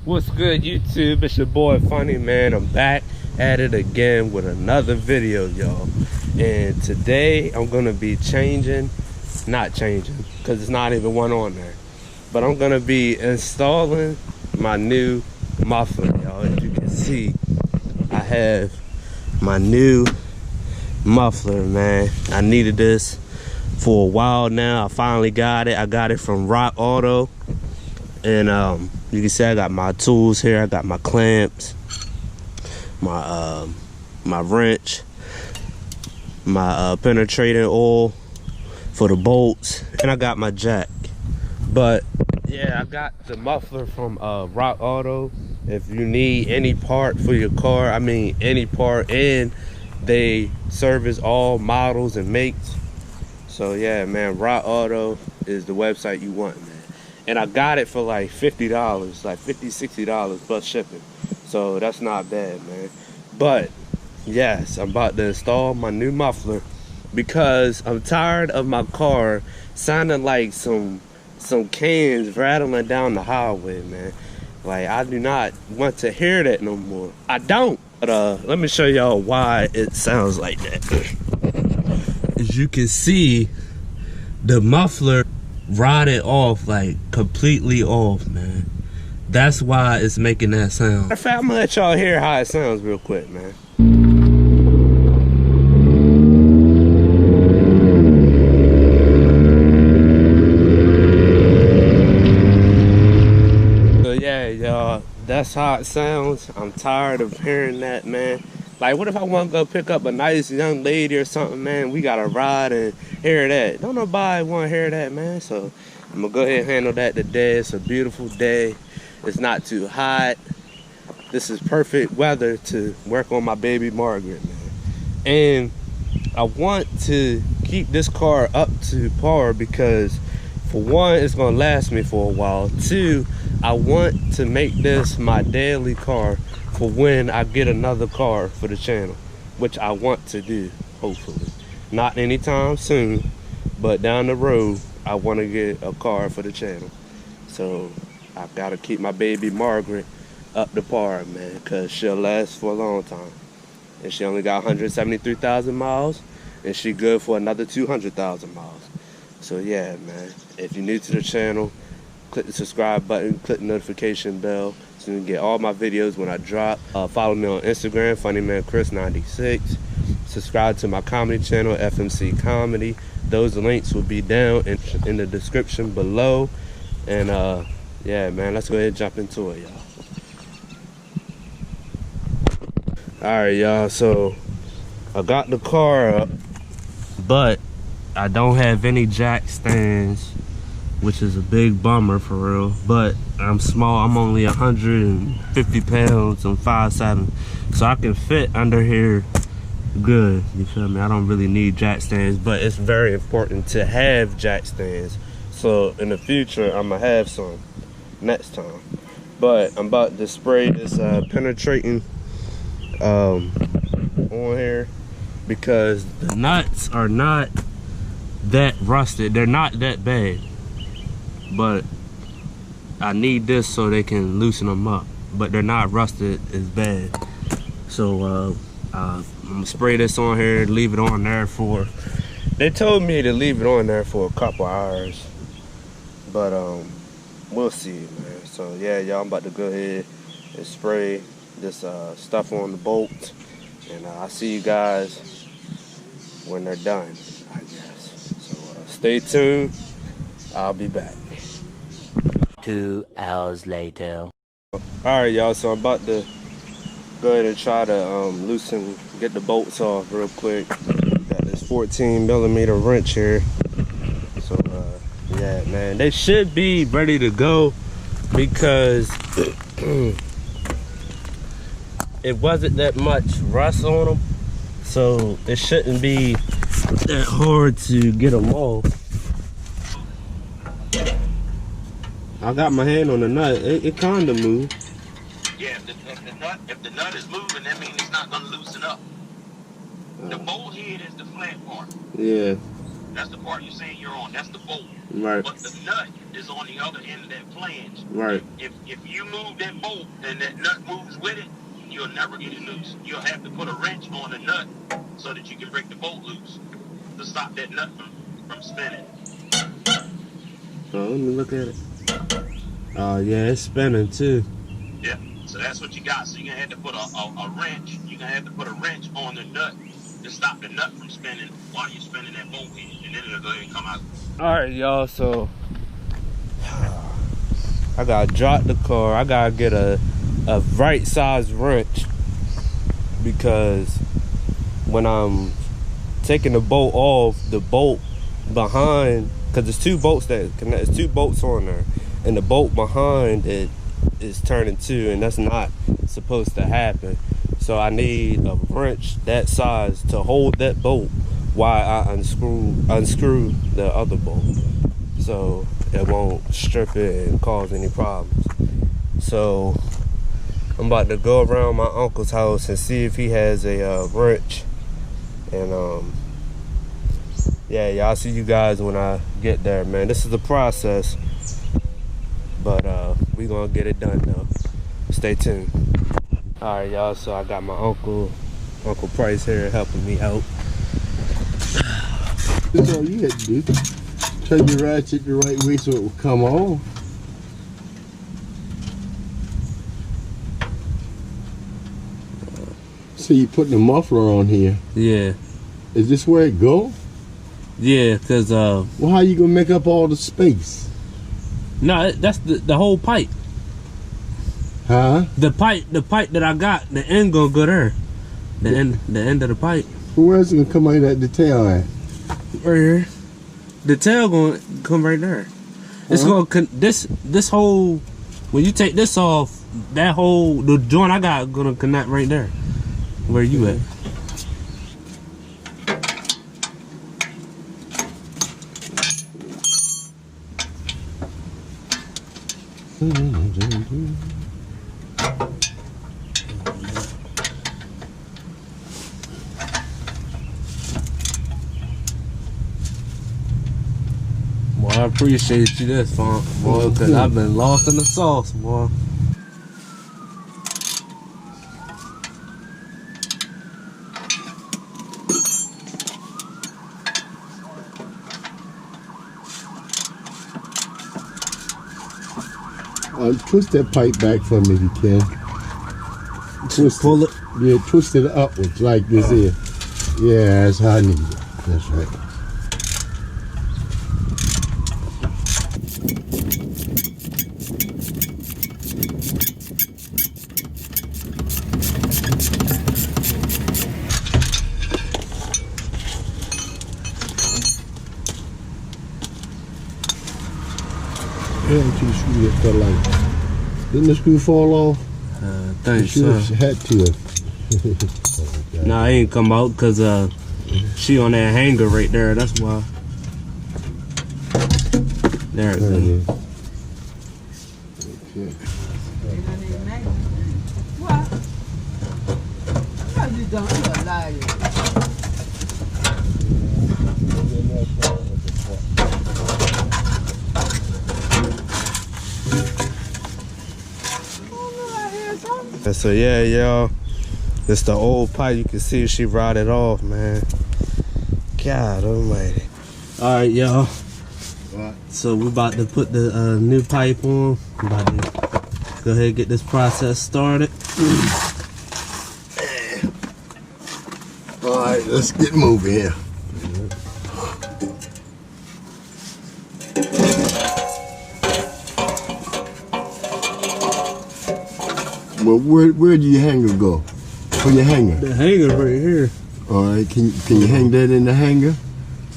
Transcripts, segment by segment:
What's good, YouTube? It's your boy Funny Man. I'm back at it again with another video, y'all. And today I'm gonna be not changing, because it's not even one on there. But I'm gonna be installing my new muffler, y'all. As you can see, I have my new muffler, man. I needed this for a while now. I finally got it. I got it from Rock Auto. And you can see I got my tools here. I got my clamps, my wrench, my penetrating oil for the bolts, and I got my jack. But yeah, I got the muffler from Rock Auto. If you need any part for your car, I mean any part, and they service all models and makes. So yeah, man, Rock Auto is the website you want, man. And I got it for like $50, like $50–$60 plus shipping. So that's not bad, man. But yes, I'm about to install my new muffler because I'm tired of my car sounding like some cans rattling down the highway, man. Like, I do not want to hear that no more. I don't. But let me show y'all why it sounds like that. As you can see, the muffler rotted off, like completely off, man. That's why it's making that sound. In fact, I'm gonna let y'all hear how it sounds real quick, man. So yeah, y'all, that's how it sounds. I'm tired of hearing that, man. Like, what if I want to go pick up a nice young lady or something, man? We gotta ride and hear that. Don't nobody want to hear that, man. So I'm gonna go ahead and handle that today. It's a beautiful day. It's not too hot. This is perfect weather to work on my baby Margaret, man. And I want to keep this car up to par because, for one, it's gonna last me for a while. Two, I want to make this my daily car for when I get another car for the channel, which I want to do, hopefully. Not anytime soon, but down the road, I want to get a car for the channel. So I've got to keep my baby Margaret up to par, man, because she'll last for a long time. And she only got 173,000 miles, and she good for another 200,000 miles. So yeah, man, if you're new to the channel, click the subscribe button, click the notification bell so you can get all my videos when I drop. Follow me on Instagram, FunnyManChris96. Subscribe to my comedy channel, FMC Comedy. Those links will be down in the description below. And yeah, man, let's go ahead and jump into it, y'all. Alright, y'all, so I got the car up, but I don't have any jack stands, which is a big bummer for real. But I'm small, I'm only 150 pounds, I'm 5'7", so I can fit under here good, you feel me? I don't really need jack stands, but it's very important to have jack stands. So in the future, I'm gonna have some next time. But I'm about to spray this penetrating on here because the nuts are not that rusted. They're not that bad, but I need this so they can loosen them up, but they're not rusted as bad. So I'm gonna spray this on here, leave it on there for, they told me to leave it on there for a couple hours, but we'll see, man. So yeah, y'all, I'm about to go ahead and spray this stuff on the bolt, and I'll see you guys when they're done, I guess. So stay tuned, I'll be back. 2 hours later. Alright, y'all, so I'm about to go ahead and try to get the bolts off real quick. Got this 14mm wrench here. So yeah, man, they should be ready to go because it wasn't that much rust on them, so it shouldn't be that hard to get them off. I got my hand on the nut. It kind of moved. Yeah, if the nut is moving, that means it's not gonna loosen up. The bolt head is the flat part. Yeah. That's the part you're saying you're on. That's the bolt. Right. But the nut is on the other end of that flange. Right. If you move that bolt and that nut moves with it, you'll never get it loose. You'll have to put a wrench on the nut so that you can break the bolt loose to stop that nut from spinning. Oh, let me look at it. Oh yeah, it's spinning too. Yeah. So that's what you got. So you're gonna have to put a wrench. You're gonna have to put a wrench on the nut to stop the nut from spinning while you're spinning that bolt in, and then it'll go ahead and come out. Alright y'all, so I gotta drop the car. I gotta get a right size wrench, because when I'm taking the bolt off, the bolt behind, because there's two bolts that connect, there's two bolts on there, and the bolt behind it is turning two, and that's not supposed to happen. So I need a wrench that size to hold that bolt while I unscrew the other bolt, so it won't strip it and cause any problems. So I'm about to go around my uncle's house and see if he has a wrench, and yeah, y'all see you guys when I get there, man. This is the process, but we gonna get it done though. Stay tuned. All right, y'all. So I got my Uncle Price here helping me out. That's all you had to do. Turn your ratchet the right way so it will come on. So you putting the muffler on here. Yeah. Is this where it go? Yeah, cause Well, how you gonna make up all the space? no, that's the whole pipe. Huh? The pipe that I got, the end gonna go there. The end of the pipe. Well, where's it gonna come out at the tail at? Right here. The tail gonna come right there. It's gonna this whole, when you take this off, that whole the joint I got gonna connect right there. Where you at? Boy, I appreciate you this, boy, because I've been lost in the sauce, boy. Twist that pipe back for me if you can. Twist Pull it. Yeah, twist it upwards like this here. Yeah, that's how I need it. That's right. Yeah, you screw that for like. Didn't the screw fall off? Thanks, She had to have. Nah, I ain't come out because she on that hanger right there. That's why. There it goes. Okay. What? How you done? You a liar. And so yeah, y'all, it's the old pipe. You can see she rotted off, man. God almighty. All right, y'all. So we about to put the new pipe on. I'm about to go ahead and get this process started. All right, let's get moving here. Well, where do your hanger go? For your hanger? The hanger right here. All right, can you hang that in the hanger?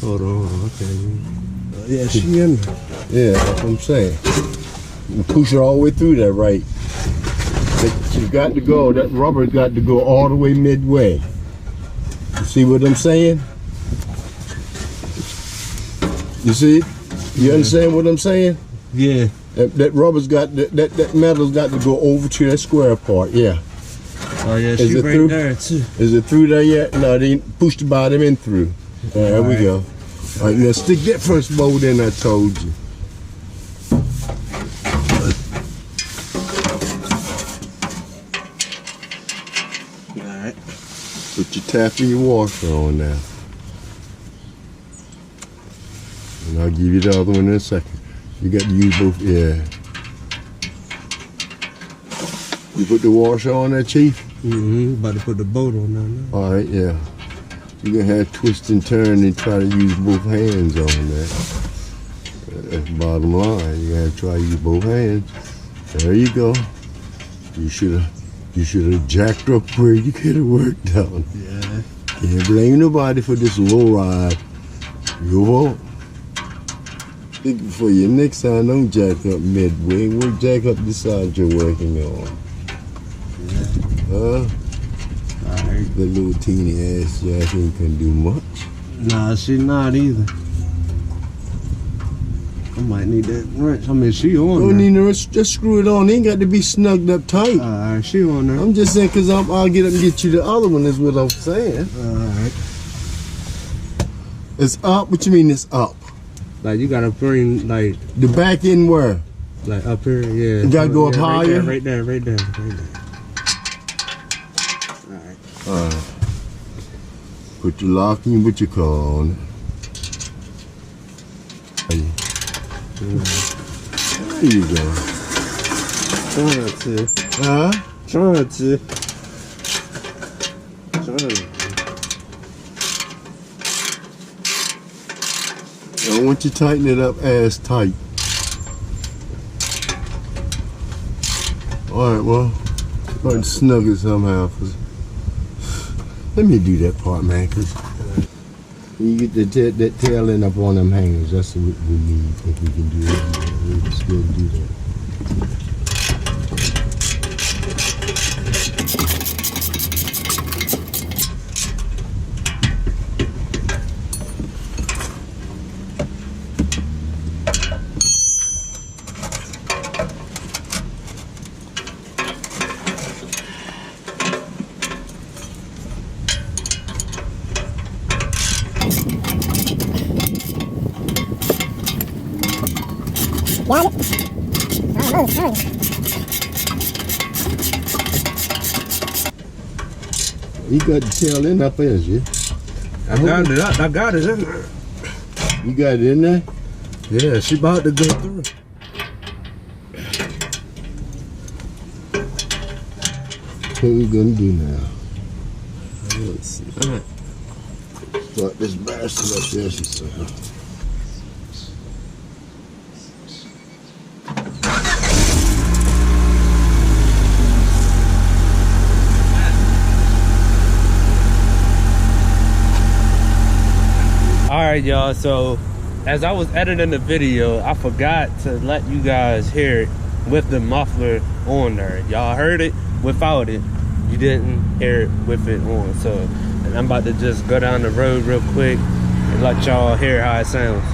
Hold on, okay. Yeah, she in there. Yeah, that's what I'm saying. You push it all the way through there, right? She's got to go, that rubber's got to go all the way midway. You see what I'm saying? You see it? You understand what I'm saying? Yeah. That rubber's got, that metal's got to go over to that square part, yeah. Oh yeah, Is she it right through? there too. Is it through there yet? No, they ain't pushed the bottom in through. There we go. All right, now stick that first bolt in, I told you. Alright. Put your tap and your washer on now. And I'll give you the other one in a second. You got to use both, yeah. You put the washer on there, Chief? About to put the bolt on now. All right, yeah. You're gonna have to twist and turn and try to use both hands on that. That's the bottom line. You gotta try to use both hands. There you go. You should have jacked up where you could have worked on. Yeah. Can't blame nobody for this low ride. You won't. Think for you next time, don't jack up midway. We'll jack up the side you're working on. Huh? Alright. The little teeny ass jack ain't gonna do much. Nah, she not either. I might need that wrench. I mean, she on Don't there. need no, just screw it on. It ain't got to be snugged up tight. Alright, she on there. I'm just saying, cause I'll get up and get you the other one. Is what I'm saying. Alright. It's up. What you mean it's up? Like, you gotta bring, like The back end where? up here, yeah. You gotta go up higher? Right there. Alright. Put your lock and put your car on it. There you go. Trying to. Huh? Trying to. I want you to tighten it up as tight. Alright, well, go ahead and snug it somehow. Let me do that part, man, cause you get that tail end up on them hangers. That's what we need. If we can do it, we'll still do that. You got the tail end up there, you? I got it in there. You got it in there? Yeah, she about to go through. What we gonna do now? Let's see. Alright. Start this bastard up there, she said. Alright, y'all, so as I was editing the video, I forgot to let you guys hear it with the muffler on there. Y'all heard it without it. You didn't hear it with it on. So, and I'm about to just go down the road real quick and let y'all hear how it sounds.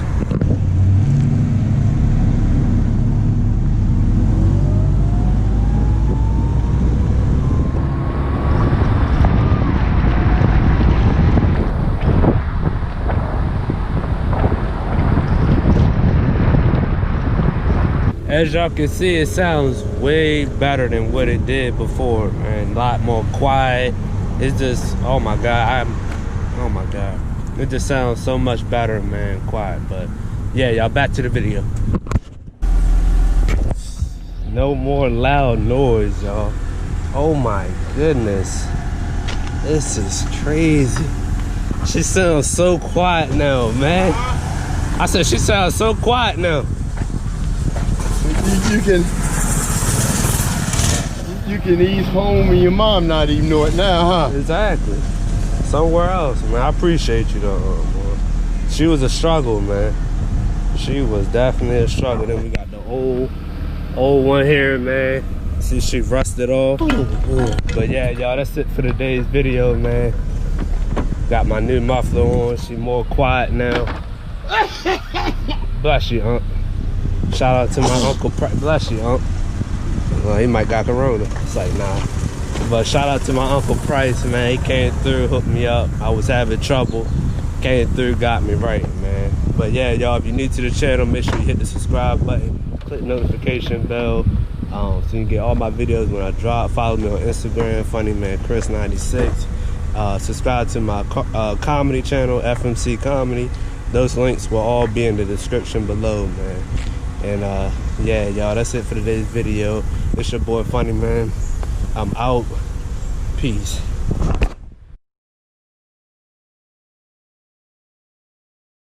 As y'all can see, it sounds way better than what it did before, and a lot more quiet. It's just, oh my god, oh my god. It just sounds so much better, man, quiet. But yeah, y'all, back to the video. No more loud noise, y'all. Oh my goodness. This is crazy. She sounds so quiet now, man. I said she sounds so quiet now. You can ease home and your mom not even know it now, huh? Exactly. Somewhere else, man. I appreciate you though, boy. She was a struggle, man. She was definitely a struggle. Then we got the old one here, man. See, she rusted off. But yeah, y'all, that's it for today's video, man. Got my new muffler on. She more quiet now. Bless you, Unc. Shout out to my Uncle Price. Bless you, Unc. Well, he might got corona. It's like, nah. But shout out to my Uncle Price, man. He came through, hooked me up. I was having trouble came through, got me right, man. But yeah, y'all, if you're new to the channel, make sure you hit the subscribe button, click the notification bell, so you can get all my videos when I drop. Follow me on Instagram, FunnyManChris96. Subscribe to my comedy channel, FMC Comedy. Those links will all be in the description below, man. And yeah, y'all, that's it for today's video. It's your boy Funny Man. I'm out. Peace.